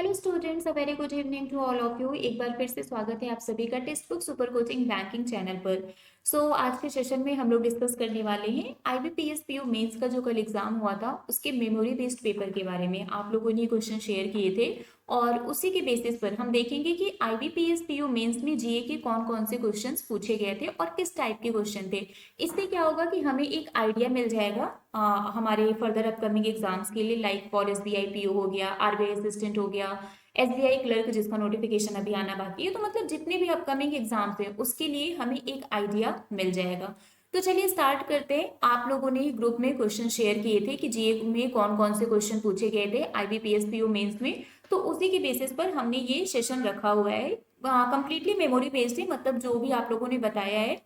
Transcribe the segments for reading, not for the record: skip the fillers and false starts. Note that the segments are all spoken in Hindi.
Hello students, a very good evening to all of you. एक बार फिर से स्वागत है आप सभी का text book super coaching banking channel पर। आज के सेशन में हम लोग डिस्कस करने वाले हैं आईबीपीएस पीओ मेंस का जो कल एग्जाम हुआ था उसके मेमोरी बेस्ड पेपर के बारे में। आप लोगों ने क्वेश्चन शेयर किए थे और उसी के बेसिस पर हम देखेंगे कि आईबीपीएस पीओ मेंस में जीए के कौन कौन से क्वेश्चंस पूछे गए थे और किस टाइप के क्वेश्चन थे। इससे क्या होगा कि हमें एक आइडिया मिल जाएगा हमारे फर्दर अपकमिंग एग्जाम्स के लिए, लाइक फॉर एसबीआई पीओ हो गया, आरबीआई असिस्टेंट हो गया, एसबीआई क्लर्क जिसका नोटिफिकेशन अभी आना बाकी है। तो मतलब जितने भी अपकमिंग एग्जाम्स हैं उसके लिए हमें एक आइडिया मिल जाएगा। तो चलिए स्टार्ट करते हैं। आप लोगों ने ग्रुप में क्वेश्चन शेयर किए थे कि जीए में कौन कौन से क्वेश्चन पूछे गए थे आईबीपीएस पीओ मेंस में। तो उसी के बेसिस पर हमने ये सेशन रखा हुआ है। कंप्लीटली मेमोरी बेस्ड है, मतलब जो भी आप लोगों ने बताया है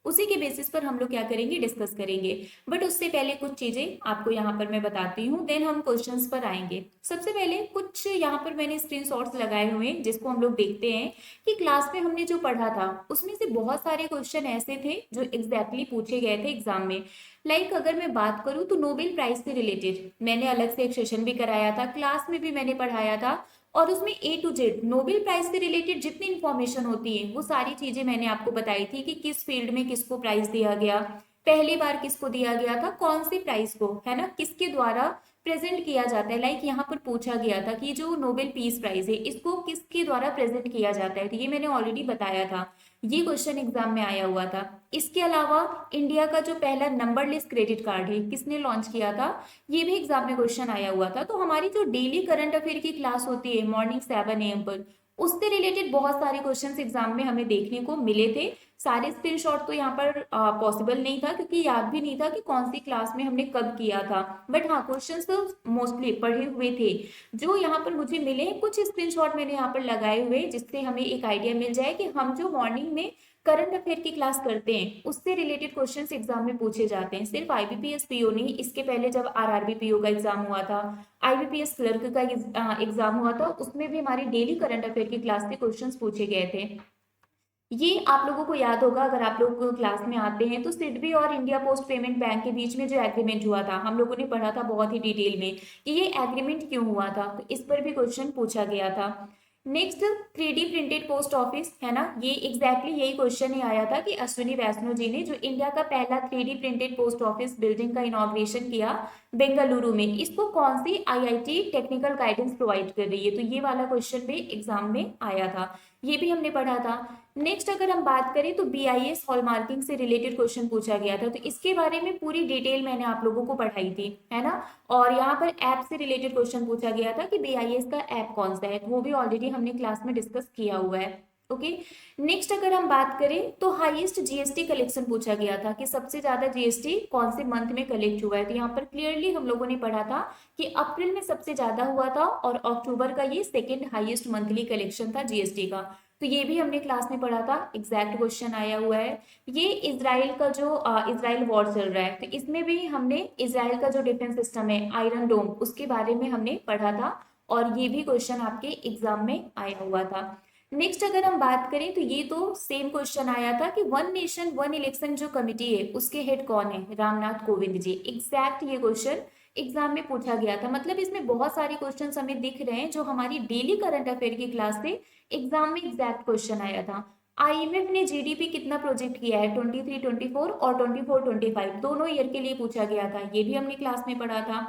उसी के बेसिस पर हम लोग क्या करेंगे, डिस्कस करेंगे। बट उससे पहले कुछ चीजें आपको यहाँ पर मैं बताती हूँ, देन हम क्वेश्चंस पर आएंगे। सबसे पहले कुछ यहाँ पर मैंने स्क्रीनशॉट्स लगाए हुए हैं जिसको हम लोग देखते हैं कि क्लास में हमने जो पढ़ा था उसमें से बहुत सारे क्वेश्चन ऐसे थे जो एग्जैक्टली पूछे गए थे एग्जाम में। लाइक अगर मैं बात करूँ तो नोबेल प्राइज से रिलेटेड मैंने अलग से एक सेशन भी कराया था, क्लास में भी मैंने पढ़ाया था। और उसमें ए टू जेड नोबेल प्राइज से रिलेटेड जितनी इंफॉर्मेशन होती है वो सारी चीजें मैंने आपको बताई थी कि किस फील्ड में किसको प्राइज दिया गया, पहली बार किसको दिया गया था, कौन सी प्राइज को, है ना, किसके द्वारा प्रेजेंट किया जाता है। लाइक यहाँ पर पूछा गया था कि जो नोबेल पीस प्राइज है इसको किसके द्वारा प्रेजेंट किया जाता है, तो ये मैंने ऑलरेडी बताया था। ये क्वेश्चन एग्जाम में आया हुआ था। इसके अलावा इंडिया का जो पहला नंबरलेस क्रेडिट कार्ड है किसने लॉन्च किया था, ये भी एग्जाम में क्वेश्चन आया हुआ था। तो हमारी जो डेली करंट अफेयर की क्लास होती है मॉर्निंग 7 AM पर, उससे रिलेटेड बहुत सारे क्वेश्चंस एग्जाम में हमें देखने को मिले थे। सारे स्क्रीनशॉट तो यहाँ पर पॉसिबल नहीं था क्योंकि याद भी नहीं था कि कौन सी क्लास में हमने कब किया था। बट हाँ, क्वेश्चंस तो मोस्टली पढ़े हुए थे। जो यहाँ पर मुझे मिले कुछ स्क्रीनशॉट मैंने यहाँ पर लगाए हुए जिससे हमें एक आइडिया मिल जाए कि हम जो मॉर्निंग में करंट अफेयर की क्लास करते हैं उससे रिलेटेड क्वेश्चंस एग्जाम में पूछे जाते हैं। सिर्फ आईबीपीएस पीओ नहीं, इसके पहले जब आरआरबी पीओ का एग्जाम हुआ था, आईबीपीएस क्लर्क का एग्जाम हुआ था, उसमें भी हमारी डेली करंट अफेयर की क्लास से क्वेश्चंस पूछे गए थे। ये आप लोगों को याद होगा अगर आप लोग क्लास में आते हैं तो सिडबी और इंडिया पोस्ट पेमेंट बैंक के बीच में जो एग्रीमेंट हुआ था हम लोगों ने पढ़ा था बहुत ही डिटेल में कि ये एग्रीमेंट क्यों हुआ था, तो इस पर भी क्वेश्चन पूछा गया था। Next, 3D printed post office, है ना, ये एग्जैक्टली यही क्वेश्चन ही आया था कि अश्विनी वैष्णो जी ने जो इंडिया का पहला 3D printed post office building का इनॉग्रेशन किया बेंगलुरु में, इसको कौन सी आईआईटी टेक्निकल गाइडेंस प्रोवाइड कर रही है, तो ये वाला क्वेश्चन भी एग्जाम में आया था। ये भी हमने पढ़ा था। नेक्स्ट अगर हम बात करें तो बीआईएस हॉलमार्किंग से रिलेटेड क्वेश्चन पूछा गया था, तो इसके बारे में पूरी डिटेल मैंने आप लोगों को पढ़ाई थी, है ना। और यहाँ पर ऐप से रिलेटेड क्वेश्चन पूछा गया था कि बीआईएस का ऐप कौन सा है, वो भी ऑलरेडी हमने क्लास में डिस्कस किया हुआ है। ओके। नेक्स्ट अगर हम बात करें तो हाईएस्ट जीएसटी कलेक्शन पूछा गया था कि सबसे ज्यादा जीएसटी कौन से मंथ में कलेक्ट हुआ है, तो यहाँ पर क्लियरली हम लोगों ने पढ़ा था कि अप्रैल में सबसे ज्यादा हुआ था और अक्टूबर का ये सेकेंड हाईएस्ट मंथली कलेक्शन था जीएसटी का। तो ये भी हमने क्लास में पढ़ा था, एग्जैक्ट क्वेश्चन आया हुआ है। ये इजराइल का जो इजराइल वॉर चल रहा है तो इसमें भी हमने इजराइल का जो डिफेंस सिस्टम है आयरन डोम उसके बारे में हमने पढ़ा था और ये भी क्वेश्चन आपके एग्जाम में आया हुआ था। नेक्स्ट अगर हम बात करें तो ये तो सेम क्वेश्चन आया था कि वन नेशन वन इलेक्शन जो कमिटी है उसके हेड कौन है, रामनाथ कोविंद जी। एग्जैक्ट ये क्वेश्चन एग्जाम में पूछा गया था। मतलब इसमें बहुत सारे क्वेश्चंस हमें दिख रहे हैं जो हमारी डेली करंट अफेयर की क्लास से एग्जाम में एग्जैक्ट क्वेश्चन आया था। आईएमएफ ने जीडीपी कितना प्रोजेक्ट किया है, 23-24 और 24-25 दोनों ईयर के लिए पूछा गया था, ये भी हमने क्लास में पढ़ा था।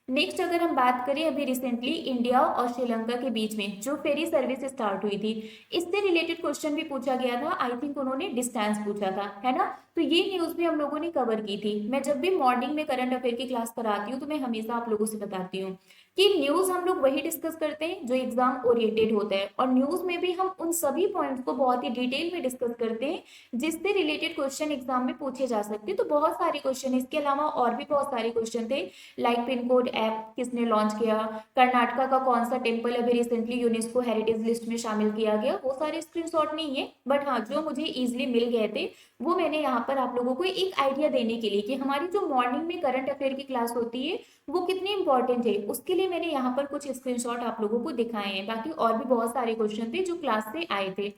नेक्स्ट अगर हम बात करें अभी रिसेंटली इंडिया और श्रीलंका के बीच में जो फेरी सर्विस स्टार्ट हुई थी इससे रिलेटेड क्वेश्चन भी पूछा गया था। आई थिंक उन्होंने डिस्टेंस पूछा था, है ना। तो ये न्यूज भी हम लोगों ने कवर की थी। मैं जब भी मॉर्निंग में करंट अफेयर की क्लास कराती हूँ तो मैं हमेशा आप लोगों से बताती हूँ कि न्यूज हम लोग वही डिस्कस करते हैं जो एग्जाम ओरिएंटेड होता है, और न्यूज में भी हम उन सभी पॉइंट्स को बहुत ही डिटेल में डिस्कस करते हैं जिससे रिलेटेड क्वेश्चन एग्जाम में पूछे जा सकते हैं। तो बहुत सारे क्वेश्चन, इसके अलावा और भी बहुत सारे क्वेश्चन थे, लाइक पिन कोड ऐप किसने लॉन्च किया, कर्नाटका का कौन सा टेम्पल अभी रिसेंटली यूनेस्को हेरिटेज लिस्ट में शामिल किया गया, वो सारे स्क्रीनशॉट नहीं है बट हाँ जो मुझे इजिली मिल गए थे वो मैंने यहाँ पर आप लोगों को एक आइडिया देने के लिए कि हमारी जो मॉर्निंग में करंट अफेयर की क्लास होती है वो कितनी इंपॉर्टेंट है उसके लिए मैंने यहाँ पर कुछ स्क्रीनशॉट आप लोगों को दिखाए हैं। बाकी और भी बहुत सारे क्वेश्चन थे जो क्लास से आए थे।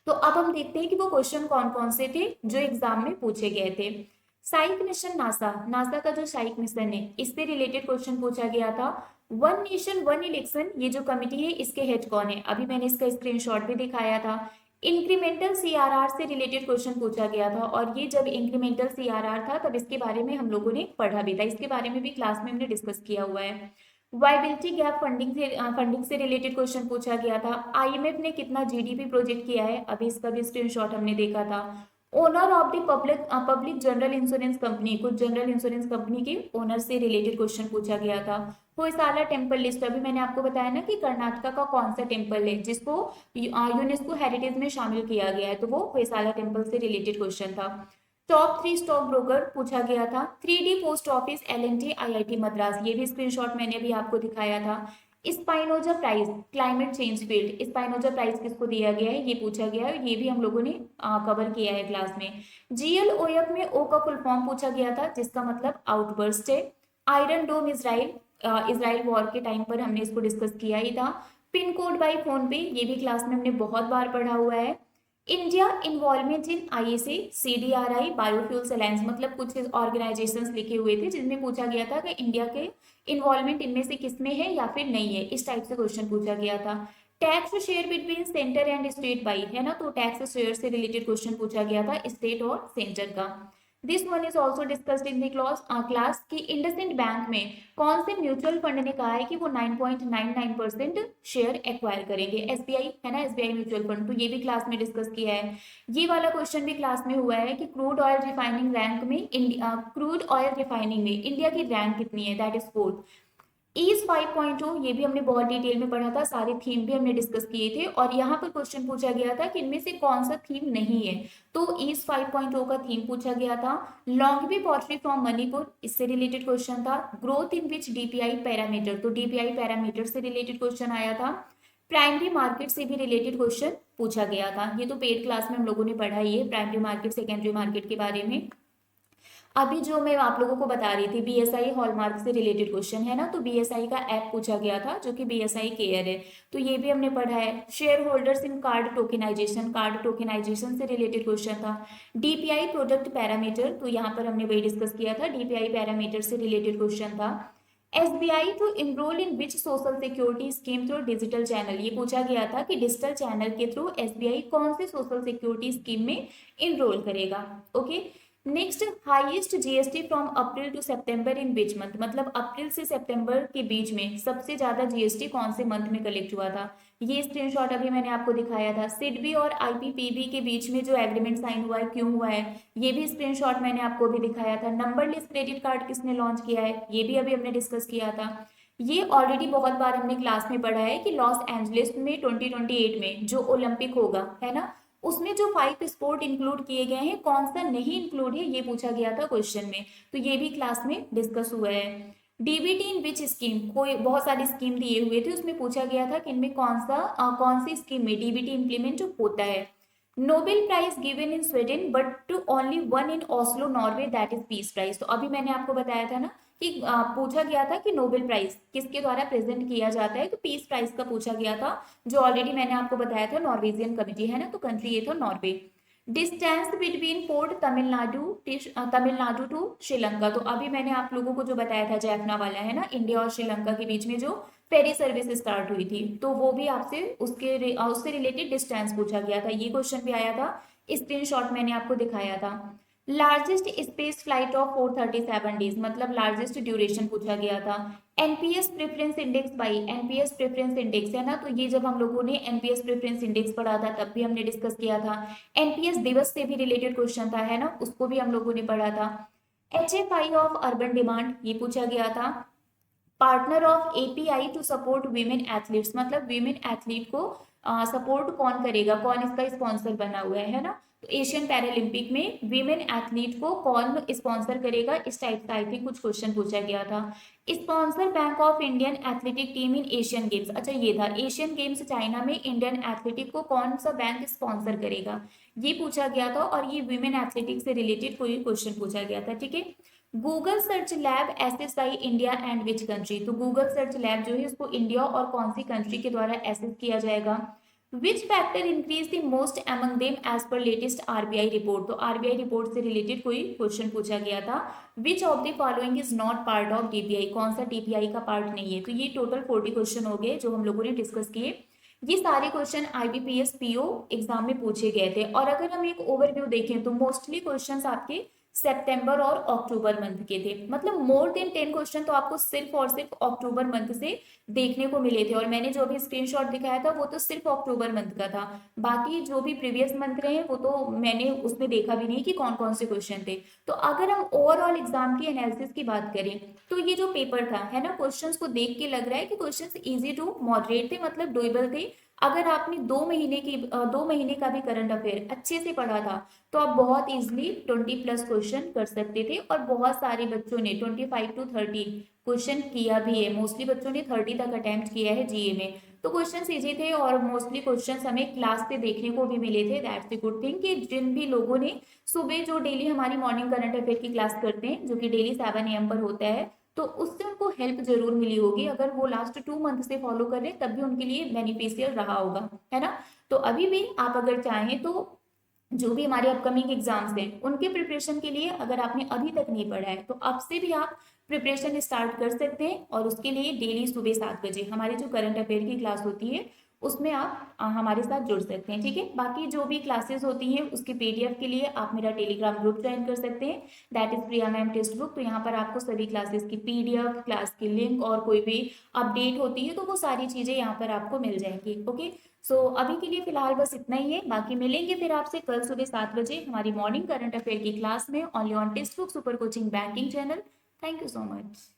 तो अब हम देखते हैं कि वो क्वेश्चन कौन कौन से थे जो एग्जाम में पूछे गए थे। साइक मिशन नासा, नासा का जो साइक मिशन है इससे रिलेटेड क्वेश्चन पूछा गया था। वन नेशन वन इलेक्शन, ये जो कमिटी है इसके हेड कौन है, अभी मैंने इसका स्क्रीनशॉट भी दिखाया था। इंक्रीमेंटल सीआरआर से रिलेटेड क्वेश्चन पूछा गया था, और ये जब इंक्रीमेंटल सीआरआर था तब इसके बारे में हम लोगों ने पढ़ा भी था, इसके बारे में भी क्लास में हमने डिस्कस किया हुआ है। वायबिलिटी गैप फंडिंग से रिलेटेड क्वेश्चन पूछा गया था। आईएमएफ ने कितना जीडीपी प्रोजेक्ट किया है, अभी इसका भी स्क्रीनशॉट हमने देखा था। Owner of the public general insurance company, कुछ जनरल इंश्योरेंस कंपनी के ओनर से रिलेटेड क्वेश्चन पूछा गया था। होयसाला टेम्पल लिस्ट, अभी मैंने आपको बताया ना कि कर्नाटका का कौन सा टेम्पल है जिसको यूनेस्को हेरिटेज में शामिल किया गया है, तो वो होयसाला टेम्पल से रिलेटेड क्वेश्चन था। टॉप 3 स्टॉक ब्रोकर पूछा गया था। 3D post office, L and T, IIT Madras, ये भी स्क्रीनशॉट मैंने अभी आपको दिखाया था। Spinoza prize, climate change field, Spinoza prize किसको दिया गया है, ये पूछा गया है, ये भी हम लोगों ने कवर किया है क्लास में। जीएलओएफ में ओ का फुल फॉर्म पूछा गया था, जिसका मतलब आउटबर्स्ट है। आयरन डोम इसराइल, इसराइल वॉर के टाइम पर हमने इसको डिस्कस किया ही था। पिन कोड बाई फोन पे, ये भी क्लास में हमने बहुत बार पढ़ा हुआ है। India involvement in ISA, CDRI, biofuels alliance, मतलब कुछ ऑर्गेनाइजेशंस लिखे हुए थे जिनमें पूछा गया था कि इंडिया के इन्वॉल्वमेंट इनमें से किसमें है या फिर नहीं है, इस टाइप से क्वेश्चन पूछा गया था। Tax share between centre and state by, है ना, तो टैक्स शेयर से रिलेटेड क्वेश्चन पूछा गया था स्टेट और सेंटर का। This one is also discussed in the class कि इंडसइंड बैंक में कौन से म्यूचुअल फंड ने कहा है कि वो 9.99% शेयर एक्वायर करेंगे, एसबीआई, है ना, एसबीआई म्यूचुअल फंड, तो ये भी क्लास में डिस्कस किया है। ये वाला क्वेश्चन भी क्लास में हुआ है कि क्रूड ऑयल रिफाइनिंग रैंक में क्रूड ऑयल रिफाइनिंग में इंडिया की रैंक कितनी है, दैट इज फोर्थ। ईज 5.0, ये भी हमने बहुत डिटेल में पढ़ा था, सारे थीम भी हमने डिस्कस किए थे, और यहाँ पर क्वेश्चन पूछा गया था कि इनमें से कौन सा थीम नहीं है, तो ईज 5.0 का थीम पूछा गया था। लॉन्गवी पॉटरी फ्रॉम मणिपुर, इससे रिलेटेड क्वेश्चन था। Growth in which DPI parameter, तो डीपीआई पैरामीटर से रिलेटेड क्वेश्चन आया था। प्राइमरी मार्केट से भी रिलेटेड क्वेश्चन पूछा गया था, ये तो पेड क्लास में हम लोगों ने पढ़ा ही है, प्राइमरी मार्केट सेकेंडरी मार्केट के बारे में। अभी जो मैं आप लोगों को बता रही थी बीएसआई हॉलमार्क से रिलेटेड क्वेश्चन है ना, तो बीएसआई का ऐप पूछा गया था जो कि बीएसआई केयर है, तो ये भी हमने पढ़ा है। Shareholders in card tokenization, card tokenization से रिलेटेड क्वेश्चन था। डीपीआई प्रोडक्ट पैरामीटर, तो यहाँ पर हमने वही डिस्कस किया था, डीपीआई पैरामीटर से रिलेटेड क्वेश्चन था। SBI to enroll in which social security scheme through digital channel, ये पूछा गया था कि डिजिटल चैनल के थ्रू एसबीआई कौन से सोशल सिक्योरिटी स्कीम में इनरोल करेगा। Okay, next, highest GST from April to सितंबर इन विच मंथ, मतलब अप्रैल से सितंबर के बीच में सबसे ज्यादा जीएसटी कौन से मंथ में कलेक्ट हुआ था, ये स्क्रीनशॉट अभी मैंने आपको दिखाया था। सिडबी और आईपीपीबी के बीच में जो एग्रीमेंट साइन हुआ है, क्यों हुआ है, ये भी स्क्रीनशॉट मैंने आपको भी दिखाया था। नंबरलेस क्रेडिट कार्ड किसने लॉन्च किया है, ये भी अभी हमने डिस्कस किया था। ये ऑलरेडी बहुत बार हमने क्लास में पढ़ा है कि लॉस एंजलिस में 2028 में जो ओलंपिक होगा, है ना, उसमें जो 5 स्पोर्ट इंक्लूड किए गए हैं कौन सा नहीं इंक्लूड है, ये पूछा गया था क्वेश्चन में, तो ये भी क्लास में डिस्कस हुआ है। डीबीटी इन विच स्कीम, कोई बहुत सारी स्कीम दिए हुए थे, उसमें पूछा गया था कि इनमें कौन सी स्कीम में डीबीटी इंप्लीमेंट होता है। Nobel prize given in Sweden but only one in Oslo Norway, that is peace prize, तो अभी मैंने आपको बताया था ना कि पूछा गया था कि नोबेल प्राइज किसके द्वारा प्रेजेंट किया जाता है, तो पीस प्राइज का पूछा गया था, जो ऑलरेडी मैंने आपको बताया था नॉर्वेजियन कमिटी है ना, तो कंट्री ये था Norway. Distance between port Tamil Nadu to Sri Lanka, तो अभी मैंने आप लोगों को जो बताया था जैफना वाला, है ना, इंडिया और श्रीलंका के बीच में जो फेरी सर्विस स्टार्ट हुई थी, तो वो भी आपसे उससे रिलेटेड डिस्टेंस पूछा गया था, ये क्वेश्चन भी आया था, स्क्रीनशॉट मैंने आपको दिखाया था। Largest space flight of 437 days, मतलब लार्जेस्ट ड्यूरेशन पूछा गया था। NPS preference index by, NPS preference index है ना, तो ये जब हम लोगों ने एनपीएस प्रेफरेंस इंडेक्स पढ़ा था तब भी हमने डिस्कस किया था। एनपीएस दिवस से भी रिलेटेड क्वेश्चन था, है ना, उसको भी हम लोगों ने पढ़ा था। एचएफआई ऑफ अर्बन डिमांड, ये पूछा गया था। Partner of API to support women athletes, मतलब वीमेन एथलीट को सपोर्ट कौन करेगा, कौन इसका स्पॉन्सर बना हुआ है ना, तो एशियन पैरालंपिक में वीमेन एथलीट को कौन स्पॉन्सर करेगा, इस टाइप का आई थिंक कुछ क्वेश्चन पूछा गया था। Sponsor bank of Indian athletic team in Asian games, अच्छा ये था, एशियन गेम्स चाइना में इंडियन एथलेटिक को कौन सा बैंक स्पॉन्सर करेगा, ये पूछा गया था, और ये वीमेन एथलेटिक से रिलेटेड कोई क्वेश्चन पूछा गया था, ठीक है। Google search lab assess by India and which country, तो गूगल सर्च लैब जो है उसको इंडिया और कौन सी कंट्री के द्वारा एसेस किया जाएगा। Which factor increase the most among them as per latest RBI report. तो आरबीआई रिपोर्ट से रिलेटेड कोई क्वेश्चन पूछा गया था। Which of the following is not part of DPI, कौन सा डीपीआई का पार्ट नहीं है। तो ये टोटल 40 क्वेश्चन हो गए जो हम लोगों ने डिस्कस किए। ये सारे क्वेश्चन आईबीपीएस पीओ एग्जाम में पूछे गए थे। और अगर हम एक ओवरव्यू देखें तो मोस्टली क्वेश्चंस आपके सितंबर और अक्टूबर मंथ के थे। मतलब मोर देन 10 क्वेश्चन तो आपको सिर्फ और सिर्फ अक्टूबर मंथ से देखने को मिले थे। और मैंने जो भी स्क्रीनशॉट दिखाया था वो तो सिर्फ अक्टूबर मंथ का था। बाकी जो भी प्रीवियस मंथ रहे वो तो मैंने उसमें देखा भी नहीं कि कौन कौन से क्वेश्चन थे। तो अगर हम ओवरऑल एग्जाम की एनालिसिस की बात करें तो ये जो पेपर था है ना, क्वेश्चंस को देख के लग रहा है कि क्वेश्चंस इजी टू मॉडरेट थे, मतलब डुएबल थे। अगर आपने 2 महीने का भी करंट अफेयर अच्छे से पढ़ा था तो आप बहुत इजीली 20+ क्वेश्चन कर सकते थे। और बहुत सारे बच्चों ने 25 to 30 क्वेश्चन किया भी है। मोस्टली बच्चों ने 30 तक अटेम्प्ट किया है जीए में। तो क्वेश्चन इजी थे और मोस्टली क्वेश्चन हमें क्लास पे देखने को भी मिले थे। दैट्स द गुड थिंग कि जिन भी लोगों ने सुबह जो डेली हमारी मॉर्निंग करंट अफेयर की क्लास करते हैं जो कि डेली 7 AM पर होता है, तो उससे उनको हेल्प जरूर मिली होगी। अगर वो लास्ट 2 मंथ से फॉलो कर रहे हैं तब भी उनके लिए बेनिफिशियल रहा होगा, है ना। तो अभी भी आप अगर चाहें तो जो भी हमारे अपकमिंग एग्जाम्स हैं उनके प्रिपरेशन के लिए अगर आपने अभी तक नहीं पढ़ा है तो अब से भी आप प्रिपरेशन स्टार्ट कर सकते हैं। और उसके लिए डेली सुबह 7 बजे हमारी जो करंट अफेयर की क्लास होती है उसमें आप हमारे साथ जुड़ सकते हैं, ठीक है। बाकी जो भी क्लासेस होती हैं उसकी पीडीएफ के लिए आप मेरा टेलीग्राम ग्रुप ज्वाइन कर सकते हैं, that is Priya ma'am text book. तो यहाँ पर आपको सभी क्लासेस की पीडीएफ, क्लास की लिंक और कोई भी अपडेट होती है तो वो सारी चीजें यहाँ पर आपको मिल जाएंगी। ओके, सो अभी के लिए फिलहाल बस इतना ही है। बाकी मिलेंगे फिर आपसे कल सुबह 7 बजे हमारी मॉर्निंग करंट अफेयर की क्लास में, only on text book super coaching banking channel. Thank you so much.